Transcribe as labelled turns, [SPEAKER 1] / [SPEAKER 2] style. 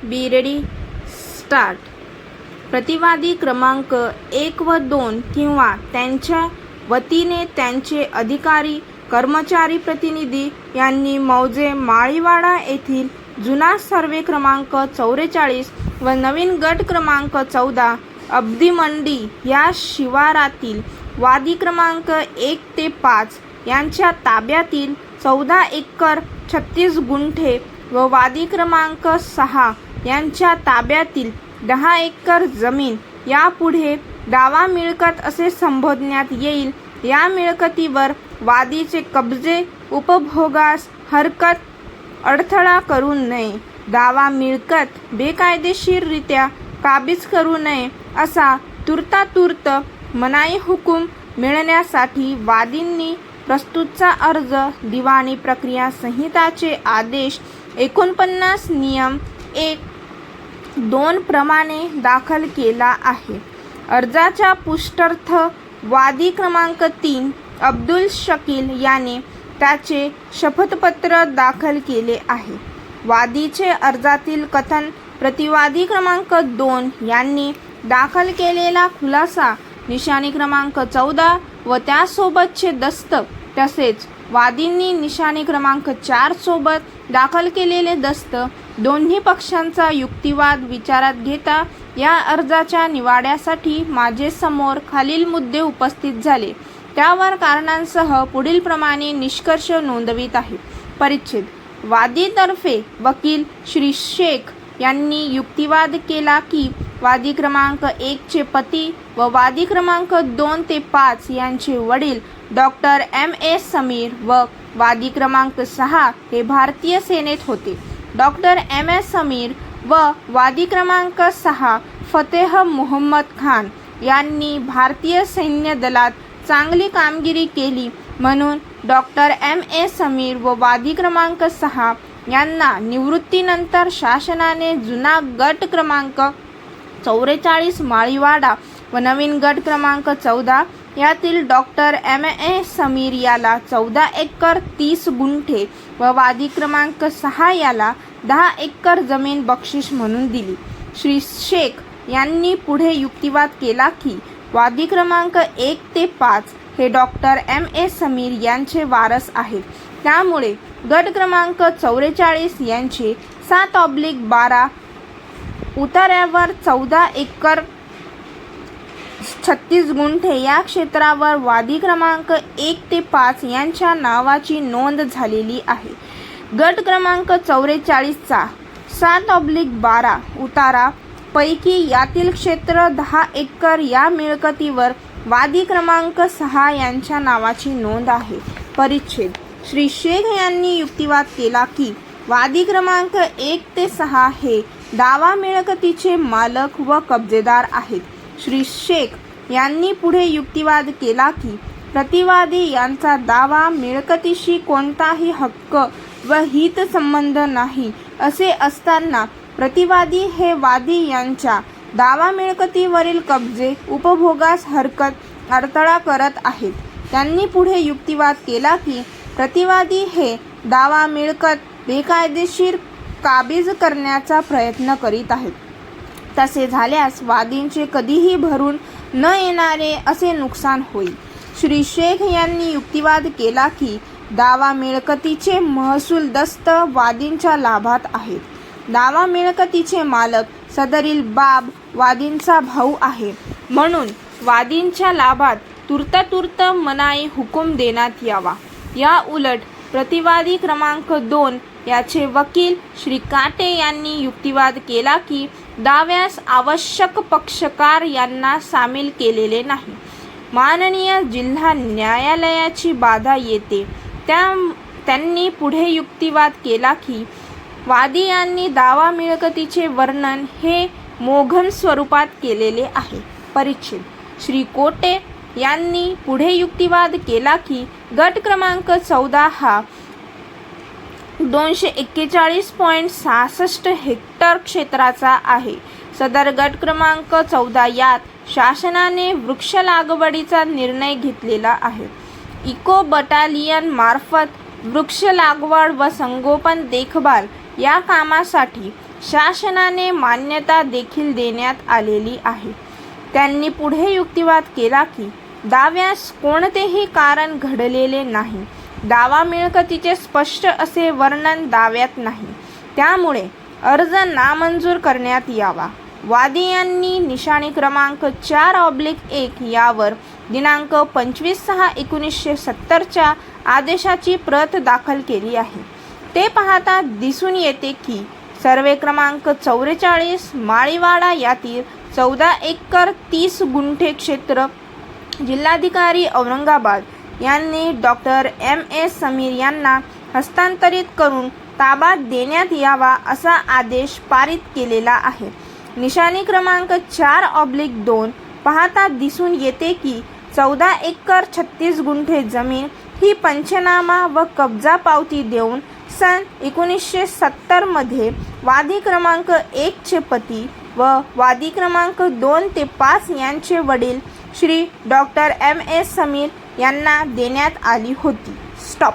[SPEAKER 1] Be ready start. प्रतिवादी क्रमांक 1 व 2 किंवा त्यांच्या वतीने त्यांचे अधिकारी, कर्मचारी, प्रतिनिधी यांनी मौजे माळीवाडा येथील जुना सर्वे क्रमांक 44 व नवीन गट क्रमांक 14 अब्दी मंडी या शिवारातील वादी क्रमांक 1 ते 5 यांच्या ताब्यातील 14 एकर 36 गुंठे व वादी क्रमांक 6 यांच्या ताब्यातील 10 एकर जमीन यापुढे दावा मिळकत असे संबोधण्यात येईल. या मिळकतीवर वादीचे कब्जे उपभोगास हरकत अडथळा करू नये. दावा मिळकत बेकायदेशीररित्या काबीज करू नये असा तूर्तातूर्त मनाई हुकूम मिळण्यासाठी वादींनी प्रस्तुतचा अर्ज दिवाणी प्रक्रिया संहिताचे आदेश 49 नियम 1-2 प्रमाणे दाखल केला आहे. अर्जाच्या पुष्टार्थ वादी क्रमांक 3 अब्दुल शकील याने त्याचे शपथपत्र दाखल केले आहे. वादीचे अर्जातील कथन प्रतिवादी क्रमांक 2 यांनी दाखल केलेला खुलासा, निशाणी क्रमांक 14 व त्यासोबतचे दस्त तसेच वादींनी निशाणी क्रमांक 4 सोबत दाखल केलेले दस्त दोन्ही पक्षांचा युक्तिवाद विचारात घेता या अर्जाच्या निवाड्यासाठी माझेसमोर खालील मुद्दे उपस्थित झाले. त्यावर कारणांसह पुढील प्रमाणे निष्कर्ष नोंदवित आहे. परिच्छेद. वादीतर्फे वकील श्री शेख यांनी युक्तिवाद केला की वादी क्रमांक 1 चे पती व वादी क्रमांक 2 ते 5 यांचे वडील डॉक्टर M.A. समीर व वादी क्रमांक 6 हे भारतीय सेनेत होते. Doctor M.A. समीर व वादी क्रमांक 6 फतेह मोहम्मद खान यांनी भारतीय सैन्य दलात चांगली कामगिरी केली म्हणून डॉक्टर M.A. समीर व वादी क्रमांक 6 यांना निवृत्तीनंतर शासनाने जुना गट क्रमांक 44 माळीवाडा व नवीन गट क्रमांक 14 यातील डॉक्टर M.A. समीर याला 14 एकर 30 गुंठे व वादी क्रमांक 6 याला 10 एकर जमीन बक्षीस म्हणून दिली. श्री शेख यांनी पुढे युक्तिवाद केला की वादी क्रमांक 1 ते 5 हे डॉक्टर M.A. समीर यांचे वारस आहेत. त्यामुळे गट क्रमांक 44 यांचे 7/12 उतार्यावर 14 एकर 36 गुंठे या क्षेत्रावर वादी क्रमांक 1 ते 5 यांच्या नावाची नोंद झालेली आहे. गट क्रमांक 44 चा 7/12 उतारा पैकी यातील क्षेत्र 10 एकर या मिळकतीवर वादी क्रमांक 6 यांच्या नावाची नोंद आहे. परिच्छेद. श्री शेख यांनी युक्तिवाद केला की वादी क्रमांक 1 ते 6 हे दावा मिळकतीचे मालक व कब्जेदार आहेत. श्री शेख यांनी पुढे युक्तिवाद केला की प्रतिवादी यांचा दावा मिळकतीशी कोणताही हक्क व हितसंबंध नाही असे असताना प्रतिवादी हे वादी यांच्या दावा मिळकतीवरील कब्जे उपभोगास हरकत अडथळा करत आहेत. त्यांनी पुढे युक्तिवाद केला की प्रतिवादी हे दावा मिळकत बेकायदेशीर काबीज करण्याचा प्रयत्न करीत आहेत. तसे झाल्यास वादींचे कधीही भरून न येणारे असे नुकसान होईल. श्री शेख यांनी युक्तिवाद केला की दावा मिळकतीचे महसूल दस्त वादींच्या लाभात आहेत. दावा मिळकतीचे मालक सदरील बाब वादींचा भाऊ आहे म्हणून वादींच्या लाभात तूर्तातूर्त मनाई हुकूम देण्यात यावा. या उलट प्रतिवादी क्रमांक 2 याचे वकील श्री काटे यांनी युक्तिवाद केला की दाव्यास आवश्यक पक्षकार यांना सामील केलेले नाही. माननीय जिल्हा न्यायालयाची बाधा येते. त्यांनी पुढे युक्तिवाद केला की वादी यांनी दावा मिळकतीचे वर्णन हे मोघम स्वरूपात केलेले आहे. परिच्छेद. श्री कोटे यांनी पुढे युक्तिवाद केला की गट क्रमांक 14 हा 241.66 हेक्टर क्षेत्राचा आहे. सदर गट क्रमांक 14 यात शासनाने वृक्ष लागवडीचा निर्णय घेतलेला आहे. इको बटालियन मार्फत वृक्ष लागवड व संगोपन देखभाल या कामासाठी शासनाने मान्यता देखील देण्यात आलेली आहे. त्यांनी पुढे युक्तिवाद केला की दाव्यास कोणतेही कारण घडलेले नाही. दावा मिळकतीचे स्पष्ट असे वर्णन दाव्यात नाही, त्यामुळे अर्ज नामंजूर करण्यात यावा. वादी यांनी निशाणी क्रमांक 4/1 यावर दिनांक 25/6/1970 आदेशाची प्रत दाखल केली आहे. ते पाहता दिसून येते की सर्वे क्रमांक 44 माळीवाडा यातील 14 एकर 30 गुंठे क्षेत्र जिल्हाधिकारी औरंगाबाद यांनी डॉक्टर M.A. समीर यांना हस्तांतरित करून ताबा देण्यात यावा असा आदेश पारित केलेला आहे. निशाणी क्रमांक 4/2 पाहता दिसून येते की 14 एकर 36 गुंठे जमीन ही पंचनामा व कब्जा पावती देऊन सन 1970 मध्ये वादी क्रमांक 1 चे पती व वादी क्रमांक 2 ते 5 यांचे वडील श्री डॉक्टर M.A. समीर यांना देण्यात आली होती. स्टॉप.